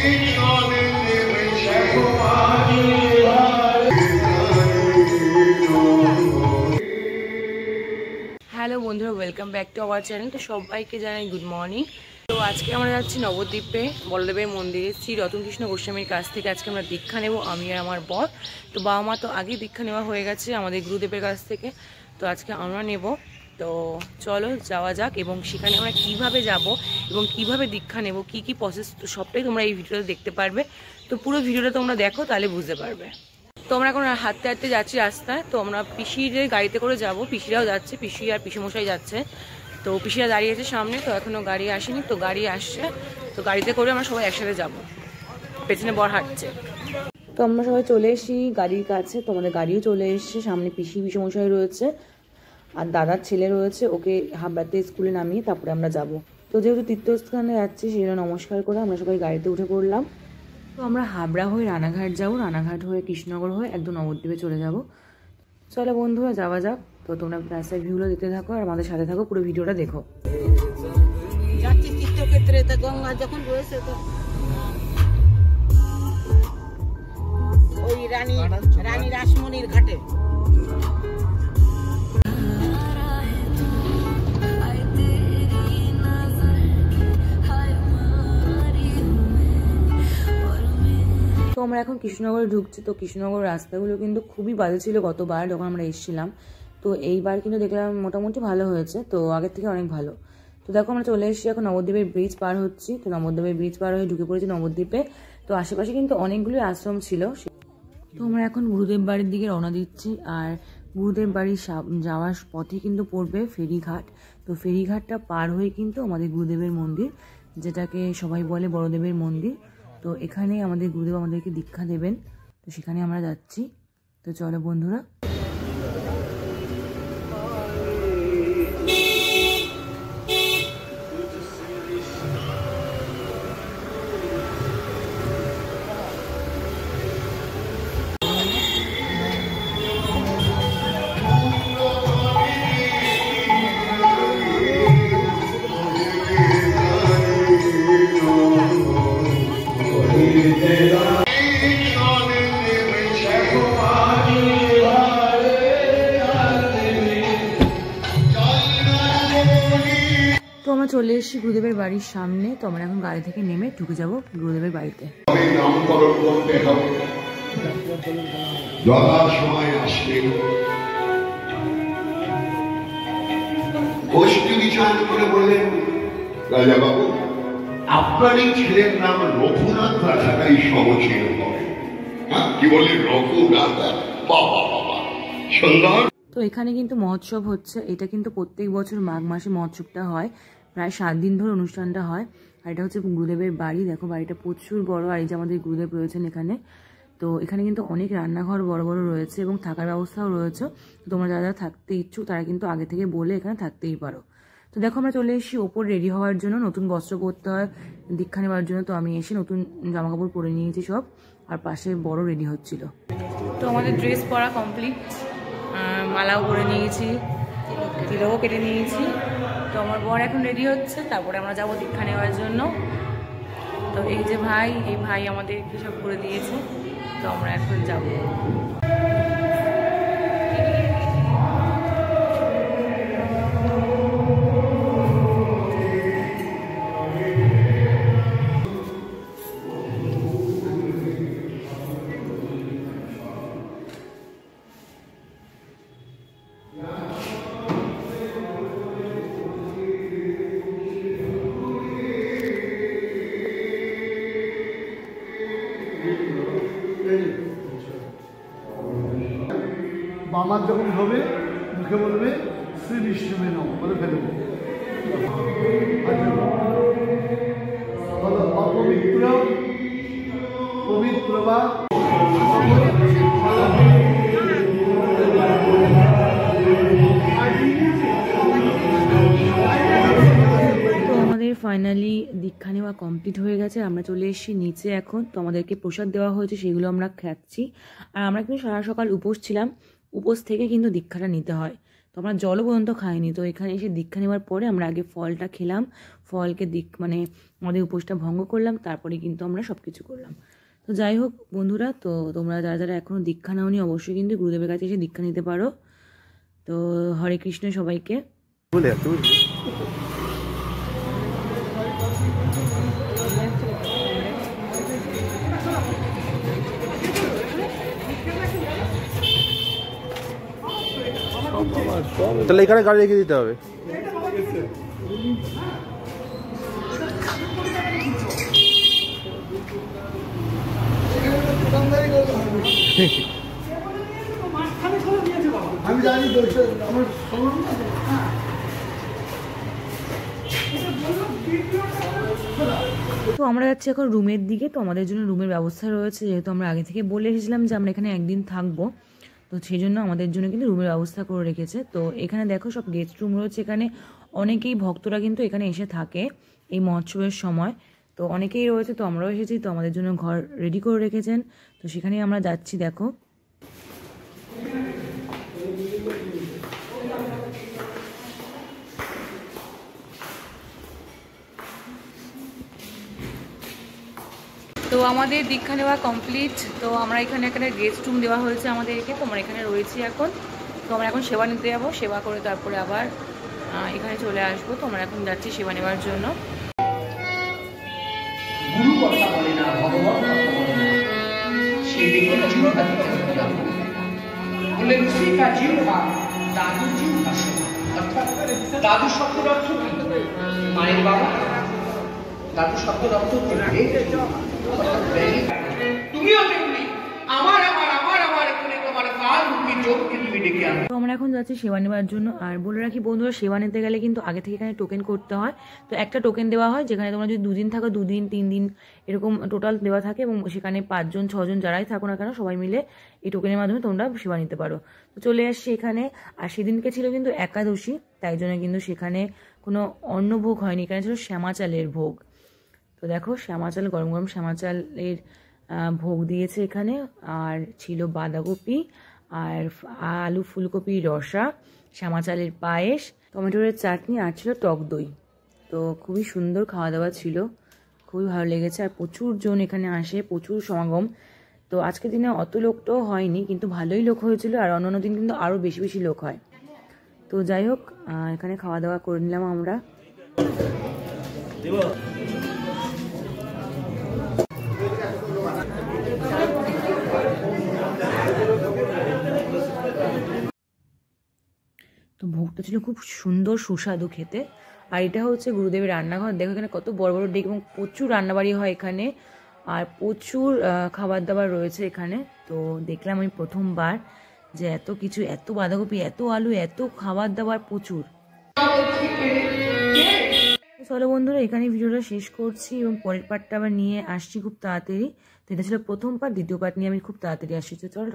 Hello বন্ধুরা, welcome back to our channel. তো সবাইকে জানাই গুড মর্নিং। তো আজকে আমরা যাচ্ছি নবদ্বীপে বলদেবের মন্দিরে শ্রী রতনকৃষ্ণ গোস্বামীর কাছ থেকে আজকে আমরা দীক্ষা নেব, আমি আর আমার বর। তো বাবা মা তো আগেই দীক্ষা নেওয়া হয়ে গেছে আমাদের গুরুদেবের কাছ থেকে, তো আজকে আমরা নেব। তো চলো যাওয়া যাক, এবং সেখানে আমরা কিভাবে যাব এবং কিভাবে দীক্ষা নেব, কি কি প্রসেস, তো সবটাই তোমরা এই ভিডিওতে দেখতে পারবে। তো পুরো ভিডিওটা তোমরা দেখো, তাহলে বুঝতে পারবে। তো আমরা এখন হাঁটতে হাঁটতে যাচ্ছি রাস্তায়। তো আমরা পিসির গাড়িতে করে যাব, পিসিরাও যাচ্ছে, পিসি আর পিসিমশাই যাচ্ছে। তো পিসিরা দাঁড়িয়ে আছে সামনে, তো এখনও গাড়ি আসেনি, তো গাড়ি আসছে, তো গাড়িতে করে আমরা সবাই একসাথে যাব। পেছনে বর হাঁটছে। তো আমরা সবাই চলে এসেছি গাড়ির কাছে, তো আমাদের গাড়িও চলে এসেছে। সামনে পিসি পিসিমশাই রয়েছে আর দাদার ছেলে রয়েছে, ওকে হাবড়াতে স্কুলে নামিয়ে তারপরে আমরা যাব। তো যেহেতু তীর্থস্থানে যাচ্ছি, সেই জন্য নমস্কার করে আমরা সবাই গাড়িতে উঠে পড়লাম। তো আমরা হাবড়া হয়ে রানাঘাট যাবো, রানাঘাট হয়ে কৃষ্ণনগর হয়ে একদম নবদ্বীপে চলে যাব। চলো বন্ধুরা যাওয়া যাক। তো তোমরা রাস্তার ভিউগুলো দেখতে থাকো আর আমাদের সাথে থাকো, পুরো ভিডিওটা দেখো। যাচ্ছি তীর্থক্ষেত্রে, তা গঙ্গা যখন রয়েছে তো ওই রানী রাসমণির ঘাটে। তো আমরা এখন কৃষ্ণনগরে ঢুকছি। তো কৃষ্ণনগর রাস্তাগুলো কিন্তু খুবই বাজে ছিল গতবার যখন আমরা এসেছিলাম, তো এইবার কিন্তু দেখলাম মোটামুটি ভালো হয়েছে, তো আগের থেকে অনেক ভালো। তো দেখো আমরা চলে এসেছি এখন নবদ্বীপের ব্রিজ পার হচ্ছি। তো নবদ্বীপের ব্রিজ পার হয়ে ঢুকে পড়েছি নবদ্বীপে। তো আশেপাশে কিন্তু অনেকগুলি আশ্রম ছিল। তো আমরা এখন গুরুদেব বাড়ির দিকে রওনা দিচ্ছি, আর গুরুদেব বাড়ির যাওয়ার পথে কিন্তু পড়বে ফেরিঘাট। তো ফেরিঘাটটা পার হয়ে কিন্তু আমাদের গুরুদেবের মন্দির, যেটাকে সবাই বলে বড়দেবের মন্দির। তো এখানে আমাদের গুরুদেব আমাদেরকে দীক্ষা দেবেন, তো সেখানে আমরা যাচ্ছি। তো চলো বন্ধুরা। তো আমরা চলে এসেছি গুরুদেবের বাড়ির সামনে। তো আমরা এখন গাড়ি থেকে নেমে ঢুকে যাব গুরুদেবের বাড়িতে। নামকরণ করতে হবে, যথা সময় আসবে। গোষ্ঠী বিচার করে বললেন, রাজা বাবু, আপনার এই ছেলের নাম রঘুনাথ রাখাটাই সহজের হবে। হ্যাঁ, কি বললেন? রঘুনাথ, বাবা বাবা, সুন্দর। তো এখানে কিন্তু মহোৎসব হচ্ছে। এটা কিন্তু প্রত্যেক বছর মাঘ মাসে মহোৎসবটা হয়, প্রায় 7 দিন ধরে অনুষ্ঠানটা হয়। আর এটা হচ্ছে গুরুদেবের বাড়ি। দেখো বাড়িটা প্রচুর বড়, আর এই যে আমাদের গুরুদেব রয়েছেন এখানে। তো এখানে কিন্তু অনেক রান্নাঘর বড় বড় রয়েছে এবং থাকার ব্যবস্থাও রয়েছে। তো তোমরা যারা থাকতে ইচ্ছুক তারা কিন্তু আগে থেকে বলে এখানে থাকতেই পারো। তো দেখো আমরা চলে এসেছি ওপর রেডি হওয়ার জন্য, নতুন বস্ত্র পরতে হয় দীক্ষা নেওয়ার জন্য। তো আমি এসে নতুন জামা কাপড় পরে নিয়েছি সব, আর পাশে বড় রেডি হচ্ছিল। তো আমাদের ড্রেস পরা কমপ্লিট, মালাও পরে নিয়েছি, তিলকও কেটে নিয়েছি। তো আমার বর এখন রেডি হচ্ছে, তারপরে আমরা যাবো দীক্ষা নেওয়ার জন্য। তো এই যে ভাই, এই ভাই আমাদেরকে সব করে দিয়েছে। তো আমরা এখন যাবো। বামার যখন হবে মুখে বলবে শ্রী বিষ্ণু নম বলে ফেলবে। অপবিত্র পবিত্র বা ফাইনালি দীক্ষা নেওয়া কমপ্লিট হয়ে গেছে। আমরা চলে এসেছি নিচে এখন। তো আমাদেরকে প্রসাদ দেওয়া হয়েছে, সেগুলো আমরা খাচ্ছি। আর আমরা কিন্তু সারা সকাল উপোস ছিলাম, উপোস থেকে কিন্তু দীক্ষাটা নিতে হয়। তো আমরা জলও পর্যন্ত খাইনি। তো এখানে এসে দীক্ষা নেওয়ার পরে আমরা আগে ফলটা খেলাম, ফলকে মানে আমাদের উপোসটা ভঙ্গ করলাম, তারপরে কিন্তু আমরা সব কিছু করলাম। তো যাই হোক বন্ধুরা, তো তোমরা যারা যারা এখনও দীক্ষা নাওনি অবশ্যই কিন্তু গুরুদেবের কাছে এসে দীক্ষা নিতে পারো। তো হরে কৃষ্ণ সবাইকে। তাহলে এখানে গাড়ি রেখে দিতে হবে। আমি জানি আমার তো আমরা যাচ্ছি এখন রুমের দিকে। তো আমাদের জন্য রুমের ব্যবস্থা রয়েছে, যেহেতু আমরা আগে থেকে বলে এসেছিলাম যে আমরা এখানে একদিন থাকবো, তো সেই জন্য আমাদের জন্য কিন্তু রুমের ব্যবস্থা করে রেখেছে। তো এখানে দেখো সব গেস্ট রুম রয়েছে, এখানে অনেকেই ভক্তরা কিন্তু এখানে এসে থাকে এই মহোৎসবের সময়। তো অনেকেই রয়েছে, তো আমরাও এসেছি, তো আমাদের জন্য ঘর রেডি করে রেখেছেন। তো সেখানেই আমরা যাচ্ছি। দেখো তো আমাদের দীক্ষা নেওয়া কমপ্লিট। তো আমরা এখানে একটা গেস্ট রুম দেওয়া হয়েছে আমাদেরকে, তো আমরা এখানে রয়েছি এখন। তো আমরা এখন সেবা নিতে যাবো, সেবা করে তারপরে আবার এখানে চলে আসবো। তো আমরা এখন যাচ্ছি সেবা নেওয়ার জন্য। গুরু কথা বলে না, ভগবান কথা বলে না, সেই দেখে বলে ঋষি কা জিহ্বা দাদু জিহ্বা সমান। অর্থাৎ দাদু শব্দের অর্থ কি? মায়ের বাবা। দাদু শব্দের অর্থ তুমিও তেমনি আমার আমার আমার আমার এখানে তোমার কাল রূপী যোগকে তুমি ডেকে আনো। তো আমরা এখন যাচ্ছি সেবা নেওয়ার জন্য। আর বলে রাখি বন্ধুরা, সেবা নিতে গেলে কিন্তু আগে থেকে এখানে টোকেন করতে হয়। তো একটা টোকেন দেওয়া হয়, যেখানে তোমরা যদি 2 দিন থাকো 2 দিন 3 দিন এরকম টোটাল দেওয়া থাকে, এবং সেখানে 5 জন 6 জন যারাই থাকো না কেন সবাই মিলে এই টোকেনের মাধ্যমে তোমরা সেবা নিতে পারো। তো চলে আসছি এখানে। আর সেদিনকে ছিল কিন্তু একাদশী, তাই জন্য কিন্তু সেখানে কোনো অন্নভোগ হয়নি, এখানে ছিল শ্যামা চালের ভোগ। তো দেখো শ্যামা চাল, গরম গরম শ্যামা চালের ভোগ দিয়েছে এখানে। আর ছিল বাঁধাকপি আর আলু ফুলকপির রসা, শ্যামা চালের পায়েস, টমেটোর চাটনি, আর ছিল টক দই। তো খুবই সুন্দর খাওয়া দাওয়া ছিল, খুবই ভালো লেগেছে। আর প্রচুর জন এখানে আসে, প্রচুর সমাগম। তো আজকের দিনে অত লোকটাও হয়নি, কিন্তু ভালোই লোক হয়েছিল। আর অন্যান্য দিন কিন্তু আরও বেশি বেশি লোক হয়। তো যাই হোক, এখানে খাওয়া দাওয়া করে নিলাম আমরা। তো ভোগটা ছিল খুব সুন্দর সুস্বাদু খেতে। আর এটা হচ্ছে গুরুদেবের রান্নাঘর। দেখো এখানে কত বড় বড় ডেক, এবং প্রচুর রান্নাবাড়ি হয় এখানে, আর প্রচুর খাবার দাবার রয়েছে এখানে। তো দেখলাম আমি প্রথমবার যে এত কিছু, এত বাঁধাকপি, এত আলু, এত খাবার দাবার প্রচুর। চলো বন্ধুরা, এখানে ভিডিওটা শেষ করছি, এবং পরের পার্টটা আবার নিয়ে আসছি খুব তাড়াতাড়ি। তো এটা ছিল প্রথম পার্ট, দ্বিতীয় পার্ট নিয়ে আমি খুব তাড়াতাড়ি আসছি। তো চলো।